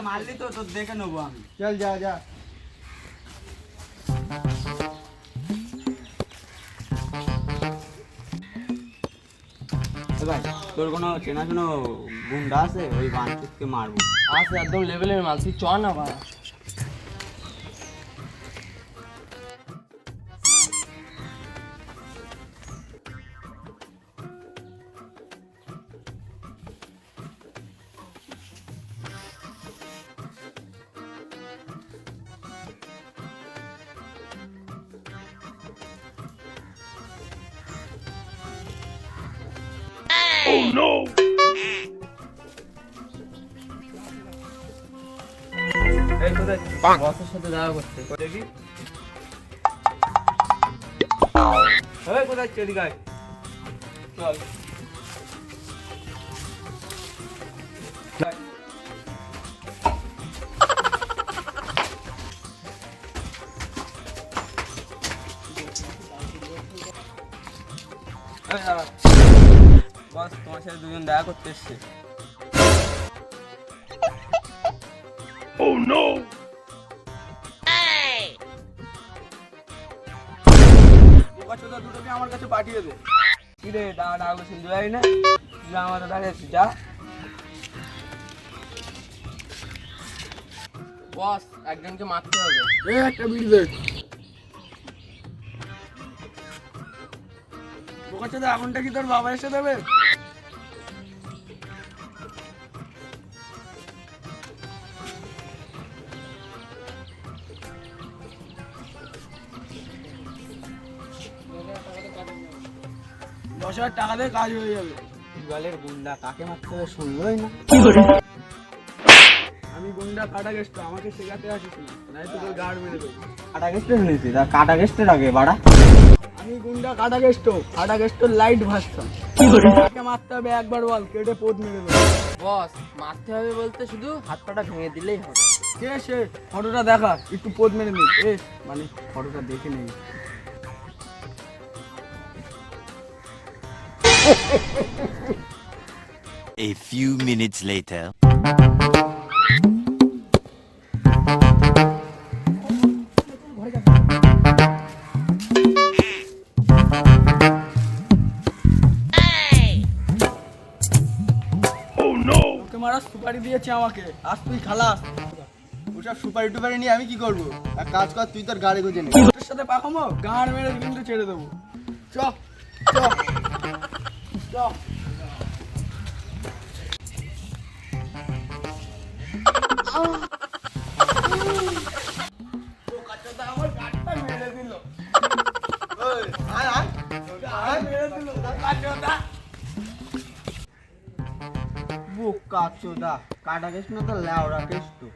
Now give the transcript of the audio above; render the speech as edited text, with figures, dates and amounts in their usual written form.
মারলি তো তোর দেখে নেবো আমি। চল যা যা। ভাই তোর কোনো চেনাশোনা গুন্ডা আছে? ওই বাঞ্চুতকে মারবো। আছে একদম লেভেলের মাল, তুই চ না ভাই। এই কোথায়? বসের সাথে দেখা করতে। দেখি এই কোথায় এদিকে আয়। চল এই দাঁড়া। বস তোমার সাথে দুজন দেখা করতে এসছে। দুটোকে আমার কাছে পাঠিয়ে দে। কি রে ডাকা শুনতে পারি না? যা আমাদের ডাকে যা। বস একজনকে মারতে হবে। একটা বিড়ি দে। বোকাচোদা এখনটা কি তোর বাবা এসে দেবে? $10,000 টাকা দিয়ে কাজ হয়ে যাবে। জলের গুন্ডা কাকে মারতে হবে শুনলোই না। আমি গুন্ডা কাটা গেস্ট, আমাকে শেখাতে আসিস না, নাই তোকে গার্ড মেরে দেবো। কাটা গেস্ট শুনেছি, তা কাটা গেস্টের আগে বাড়া। আমি গুন্ডা কাটা গেস্ট লাইট ভাসতাম। কাকে মারতে হবে একবার বল, কেটে পোদ মেরে দেবো। বস মারতে হবে বলতে শুধু হাত পাটা ভেঙে দিলেই হবে। কে সে? ফটোটা দেখা, একটু পোদ মেরে নি। মানে ফটোটা দেখে নেই। A few minutes later. ওকে মারা সুপারি দিয়েছে আমাকে, আজ তুই খালাস। ওসব সুপারি টুপারি নিয়ে আমি কি করবো? এক কাজ কর, তুই তোর গাড়ি খুঁজে নে। তোর সাথে পাকামো, গাঁড় মেরে কিন্তু ছেড়ে দেবো। চ চ চ। বোকাচোদা আমার গাড়টা মেরে দিল। আয় আয় আয়। মেরে দিল বোকাচোদা। বোকা চোদা, কাটা গেছ না তো লেওড়া কেস তো।